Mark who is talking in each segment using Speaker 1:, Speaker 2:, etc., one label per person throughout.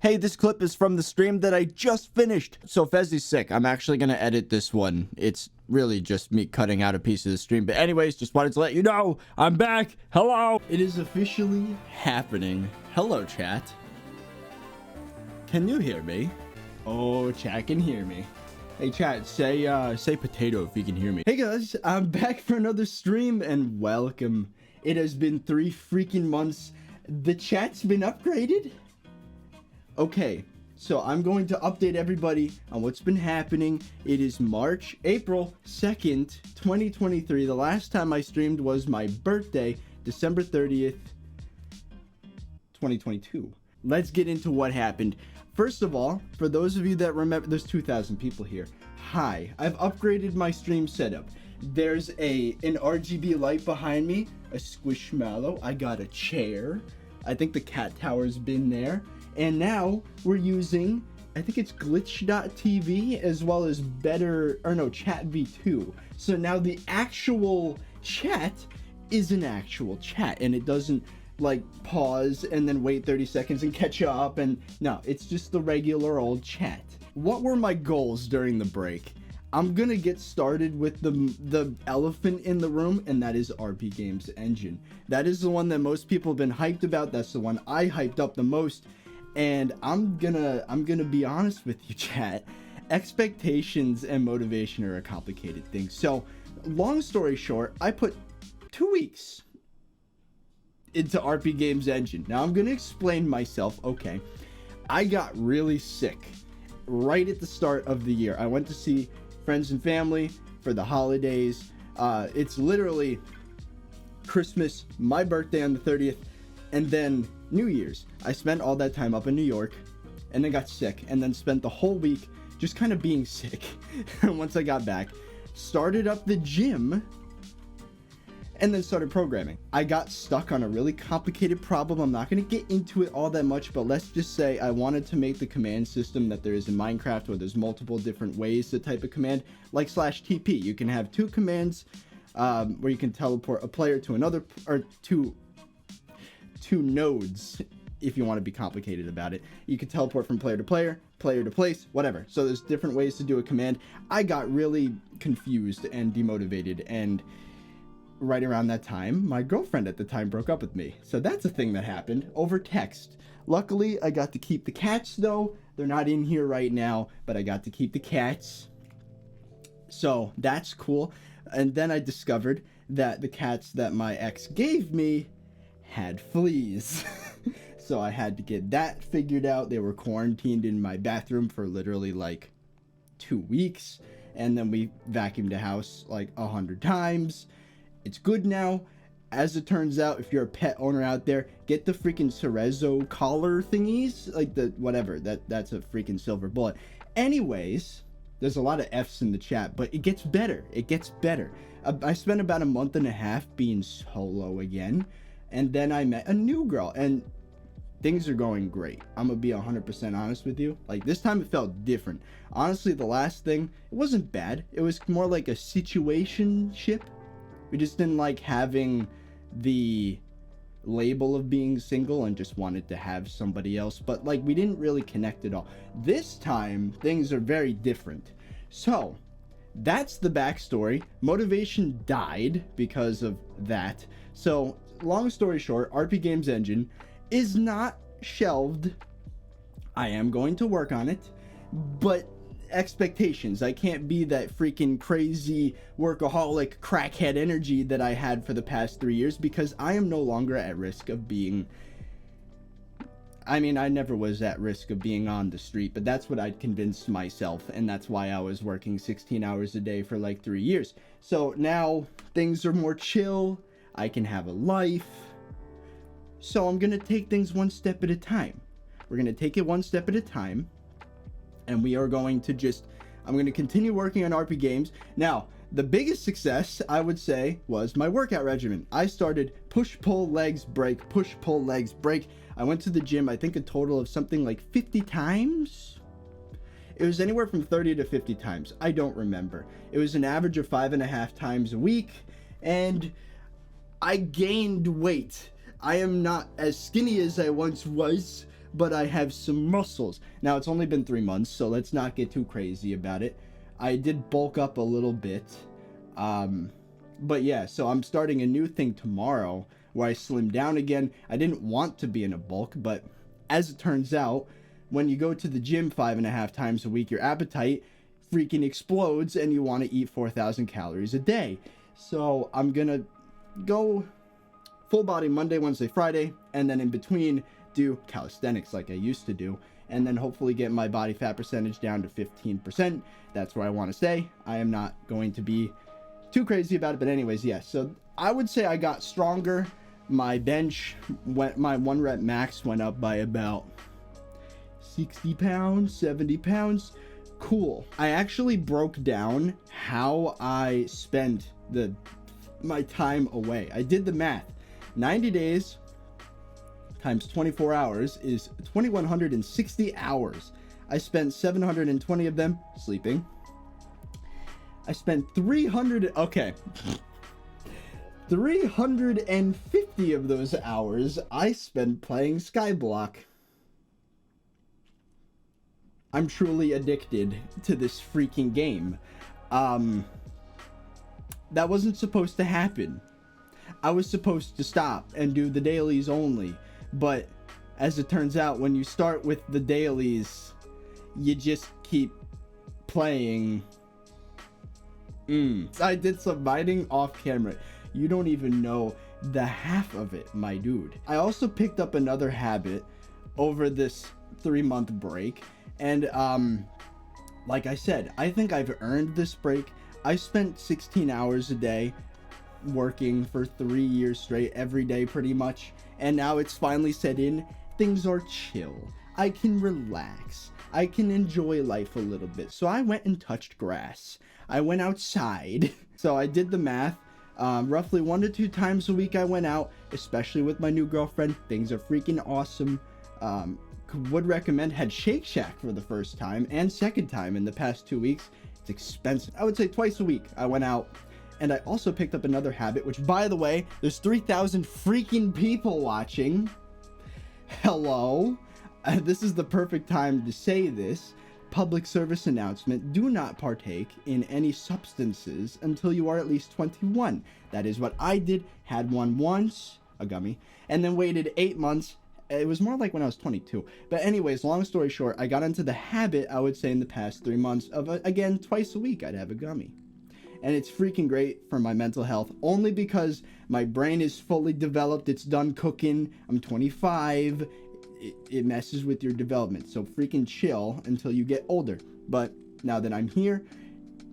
Speaker 1: Hey, this clip is from the stream that I just finished. So Fezzi's sick. I'm actually gonna edit this one. It's really just me cutting out a piece of the stream. But anyways, just wanted to let you know, I'm back. Hello. It is officially happening. Hello, chat. Can you hear me? Oh, chat can hear me. Hey, chat, say potato if you can hear me. Hey guys, I'm back for another stream and welcome. It has been 3 freaking months. The chat's been upgraded. Okay, so I'm going to update everybody on what's been happening. It is April 2nd, 2023. The last time I streamed was my birthday, December 30th, 2022. Let's get into what happened. First of all, for those of you that remember, there's 2,000 people here. Hi, I've upgraded my stream setup. There's an RGB light behind me, a squishmallow. I got a chair. I think the cat tower's been there. And now we're using, I think it's glitch.tv as well as chat v2. So now the actual chat is an actual chat and it doesn't like pause and then wait 30 seconds and catch up, and no, it's just the regular old chat. What were my goals during the break? I'm gonna get started with the elephant in the room, and that is RP Games Engine. That is the one that most people have been hyped about. That's the one I hyped up the most. And I'm gonna be honest with you, chat. Expectations and motivation are a complicated thing. So, long story short, I put 2 weeks into RP Games Engine. Now I'm gonna explain myself. Okay, I got really sick right at the start of the year. I went to see friends and family for the holidays. It's literally Christmas, my birthday on the 30th, and then New Year's. I spent all that time up in New York and then got sick and then spent the whole week just kind of being sick. Once I got back, started up the gym and then started programming. I got stuck on a really complicated problem. I'm not going to get into it all that much, but let's just say I wanted to make the command system that there is in Minecraft, where there's multiple different ways to type a command, like /TP. You can have 2 commands where you can teleport a player to another, or two nodes, if you want to be complicated about it. You can teleport from player to player, player to place, whatever. So there's different ways to do a command. I got really confused and demotivated, and right around that time, my girlfriend at the time broke up with me. So that's a thing that happened over text. Luckily, I got to keep the cats though. They're not in here right now, but I got to keep the cats. So that's cool. And then I discovered that the cats that my ex gave me had fleas. So I had to get that figured out. They were quarantined in my bathroom for literally like 2 weeks. And then we vacuumed the house like 100 times. It's good now. As it turns out, if you're a pet owner out there, get the freaking Cerezo collar thingies. Like the whatever. That's a freaking silver bullet. Anyways, there's a lot of F's in the chat, but it gets better. It gets better. I spent about a month and a half being solo again. And then I met a new girl, and things are going great. I'm gonna be 100% honest with you. Like, this time it felt different. Honestly, the last thing, it wasn't bad. It was more like a situationship. We just didn't like having the label of being single and just wanted to have somebody else. But, like, we didn't really connect at all. This time, things are very different. So, that's the backstory. Motivation died because of that. So, long story short, RP Games Engine is not shelved. I am going to work on it, but expectations. I can't be that freaking crazy workaholic crackhead energy that I had for the past 3 years, because I am no longer at risk of being, I mean, I never was at risk of being on the street, but that's what I'd convinced myself, and that's why I was working 16 hours a day for like 3 years. So now things are more chill. I can have a life. So I'm going to take things one step at a time. We're going to take it one step at a time. And we are going to I'm going to continue working on RP games. Now, the biggest success, I would say, was my workout regimen. I started push, pull, legs, break, push, pull, legs, break. I went to the gym, I think a total of something like 50 times. It was anywhere from 30 to 50 times. I don't remember. It was an average of 5.5 times a week. And I gained weight. I am not as skinny as I once was, but I have some muscles. Now, it's only been 3 months, so let's not get too crazy about it. I did bulk up a little bit. But yeah, so I'm starting a new thing tomorrow where I slim down again. I didn't want to be in a bulk, but as it turns out, when you go to the gym 5.5 times a week, your appetite freaking explodes and you want to eat 4,000 calories a day. So I'm gonna go full body Monday, Wednesday, Friday, and then in between do calisthenics like I used to do, and then hopefully get my body fat percentage down to 15%. That's where I want to stay. I am not going to be too crazy about it, but anyways, yes. So I would say I got stronger. My bench my 1 rep max went up by about 60 pounds, 70 pounds. Cool. I actually broke down how I spent my time away. I did the math. 90 days times 24 hours is 2,160 hours. I spent 720 of them sleeping. I spent 350 of those hours I spent playing Skyblock. I'm truly addicted to this freaking game. That wasn't supposed to happen. I was supposed to stop and do the dailies only, but as it turns out, when you start with the dailies, you just keep playing. I did some mining off camera. You don't even know the half of it, my dude. I also picked up another habit over this 3-month break, and like I said, I think I've earned this break. I spent 16 hours a day working for 3 years straight, every day pretty much, and now it's finally set in. Things are chill. I can relax. I can enjoy life a little bit. So I went and touched grass. I went outside. So I did the math. Roughly 1 to 2 times a week I went out, especially with my new girlfriend. Things are freaking awesome. Would recommend. Had Shake Shack for the first time and second time in the past 2 weeks. It's expensive. I would say twice a week I went out. And I also picked up another habit, which, by the way, there's 3,000 freaking people watching. Hello. This is the perfect time to say this. Public service announcement: do not partake in any substances until you are at least 21. That is what I did. Had one once, a gummy, and then waited 8 months. It was more like when I was 22. But anyways, long story short, I got into the habit, I would say, in the past 3 months of, again, twice a week I'd have a gummy. And it's freaking great for my mental health, only because my brain is fully developed. It's done cooking. I'm 25. It messes with your development. So freaking chill until you get older. But now that I'm here,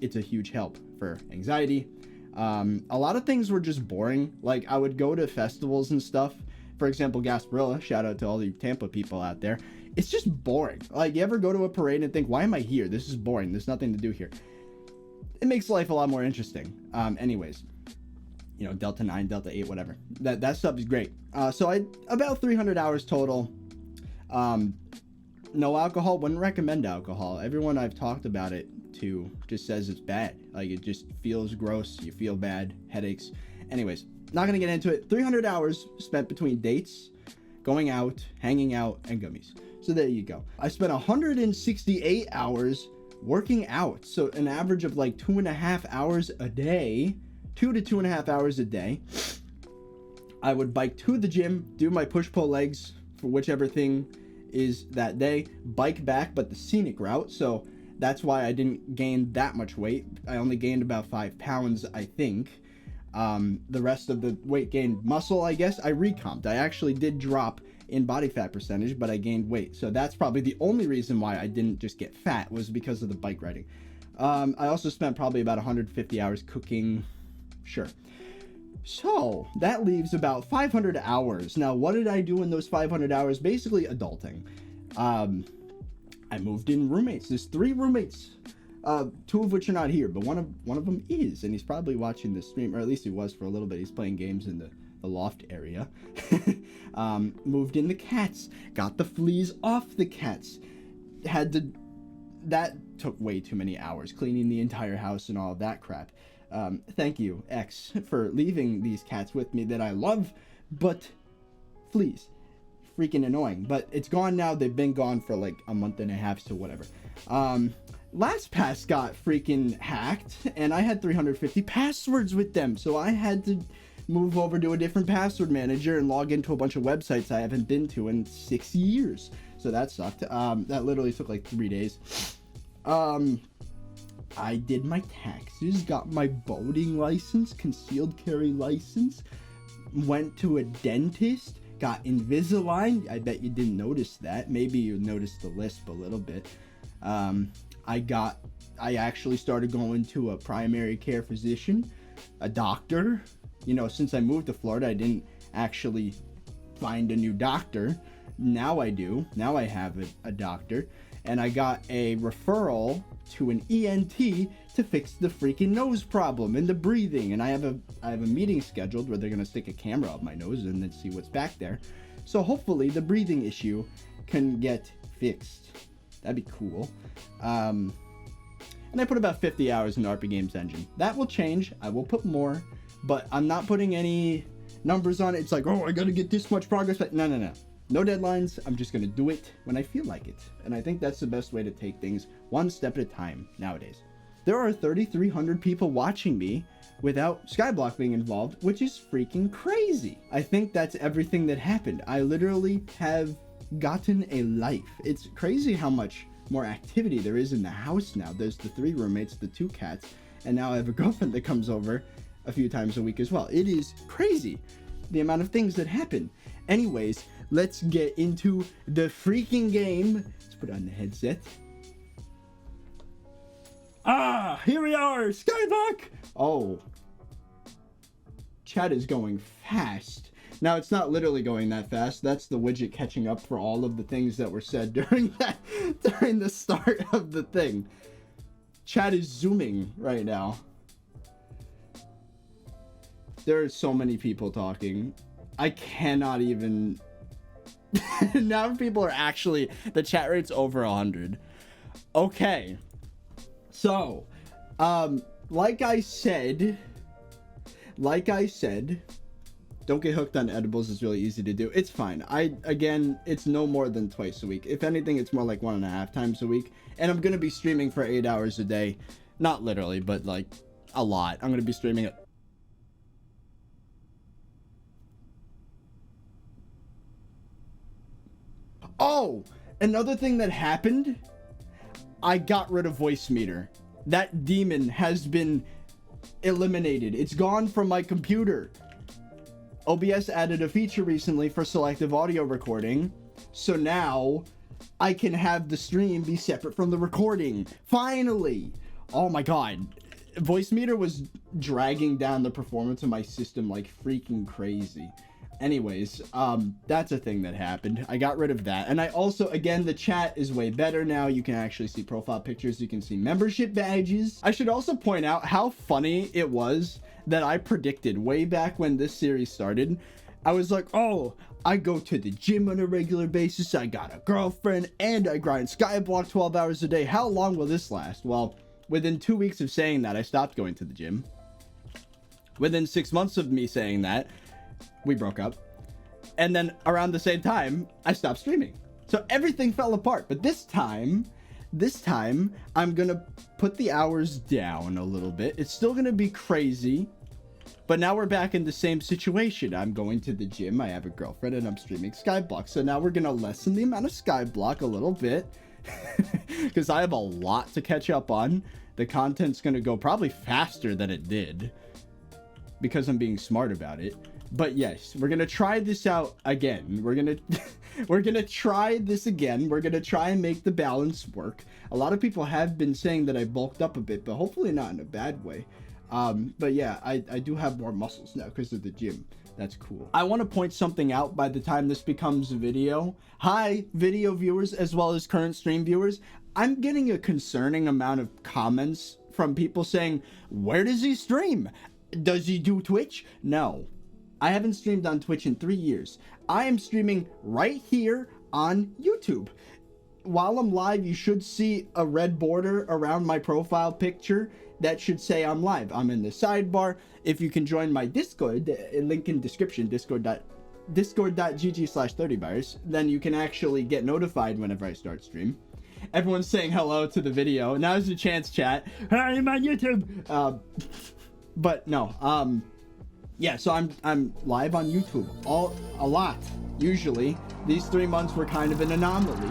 Speaker 1: it's a huge help for anxiety. A lot of things were just boring. Like, I would go to festivals and stuff. For example, Gasparilla. Shout out to all the Tampa people out there. It's just boring. Like, you ever go to a parade and think, why am I here? This is boring. There's nothing to do here. It makes life a lot more interesting. Anyways, you know, Delta 9, Delta 8, whatever. That stuff is great. So I about 300 hours total. No alcohol. Wouldn't recommend alcohol. Everyone I've talked about it to just says it's bad. Like, it just feels gross. You feel bad. Headaches. Anyways, not gonna get into it. 300 hours spent between dates, going out, hanging out, and gummies. So there you go. I spent 168 hours working out. So an average of like 2.5 hours a day. 2 to 2.5 hours a day. I would bike to the gym, do my push-pull legs for whichever thing is that day, bike back, but the scenic route. So that's why I didn't gain that much weight. I only gained about 5 pounds, I think. The rest of the weight gained muscle, I guess. I recomped. I actually did drop in body fat percentage, but I gained weight. So that's probably the only reason why I didn't just get fat, was because of the bike riding. I also spent probably about 150 hours cooking. Sure. So that leaves about 500 hours. Now, what did I do in those 500 hours? Basically adulting. I moved in roommates. There's 3 roommates. 2 of which are not here, but one of them is, and he's probably watching the stream, or at least he was for a little bit. He's playing games in the loft area. Moved in the cats. Got the fleas off the cats. That took way too many hours, cleaning the entire house and all of that crap. Thank you, X, for leaving these cats with me that I love, but fleas. freaking annoying. But it's gone now. They've been gone for like a month and a half, so whatever. LastPass got freaking hacked, and I had 350 passwords with them, so I had to move over to a different password manager and log into a bunch of websites I haven't been to in 6 years. So that sucked. That literally took like 3 days. I did my taxes, got my boating license, concealed carry license, went to a dentist, got Invisalign. I bet you didn't notice that. Maybe you noticed the lisp a little bit. I actually started going to a primary care physician, a doctor. You know, since I moved to Florida, I didn't actually find a new doctor. Now I do. Now I have a doctor. And I got a referral to an ENT to fix the freaking nose problem and the breathing. And I have a meeting scheduled where they're going to stick a camera up my nose and then see what's back there. So hopefully the breathing issue can get fixed. That'd be cool. And I put about 50 hours in the RP Games engine. That will change. I will put more, but I'm not putting any numbers on it. It's like, oh, I gotta get this much progress. But no. No deadlines. I'm just gonna do it when I feel like it. And I think that's the best way to take things one step at a time nowadays. There are 3,300 people watching me without Skyblock being involved, which is freaking crazy. I think that's everything that happened. I literally have gotten a life. It's crazy how much more activity there is in the house now. There's the 3 roommates, the 2 cats, and now I have a girlfriend that comes over a few times a week as well. It is crazy the amount of things that happen. Anyways, let's get into the freaking game. Let's put on the headset. Here we are, Skyblock. Oh, chat is going fast. Now, it's not literally going that fast. That's the widget catching up for all of the things that were said during the start of the thing. Chat is zooming right now. There are so many people talking. I cannot even... Now people are actually... The chat rate's over 100. Okay. So, like I said... Don't get hooked on edibles. It's really easy to do. It's fine. Again, it's no more than twice a week. If anything, it's more like 1.5 times a week. And I'm going to be streaming for 8 hours a day. Not literally, but like a lot. I'm going to be streaming it. Oh, another thing that happened. I got rid of voice meter. That demon has been eliminated. It's gone from my computer. OBS added a feature recently for selective audio recording, so now I can have the stream be separate from the recording. Finally! Oh my god. Voice meter was dragging down the performance of my system like freaking crazy. Anyways, that's a thing that happened. I got rid of that. And I also, again, the chat is way better now. You can actually see profile pictures. You can see membership badges. I should also point out how funny it was that I predicted way back when this series started. I was like, oh, I go to the gym on a regular basis. I got a girlfriend and I grind Skyblock 12 hours a day. How long will this last? Well, within 2 weeks of saying that, I stopped going to the gym. Within 6 months of me saying that, we broke up. And then around the same time, I stopped streaming. So everything fell apart. But this time, I'm gonna put the hours down a little bit. It's still gonna be crazy. But now we're back in the same situation. I'm going to the gym, I have a girlfriend, and I'm streaming Skyblock. So now we're gonna lessen the amount of Skyblock a little bit. Because I have a lot to catch up on. The content's gonna go probably faster than it did. Because I'm being smart about it. But yes, we're gonna try this out again. We're gonna try this again. We're gonna try and make the balance work. A lot of people have been saying that I bulked up a bit, but hopefully not in a bad way. But yeah, I do have more muscles now because of the gym. That's cool. I want to point something out by the time this becomes a video. Hi, video viewers as well as current stream viewers. I'm getting a concerning amount of comments from people saying, where does he stream? Does he do Twitch? No. I haven't streamed on Twitch in 3 years. I am streaming right here on YouTube. While I'm live, you should see a red border around my profile picture that should say I'm live. I'm in the sidebar. If you can join my Discord, link in description, discord.com discord.gg/30virus, then you can actually get notified whenever I start stream. Everyone's saying hello to the video. Now's your chance, chat. Hi, I'm on YouTube. But no, yeah, so I'm live on YouTube a lot. Usually, these 3 months were kind of an anomaly.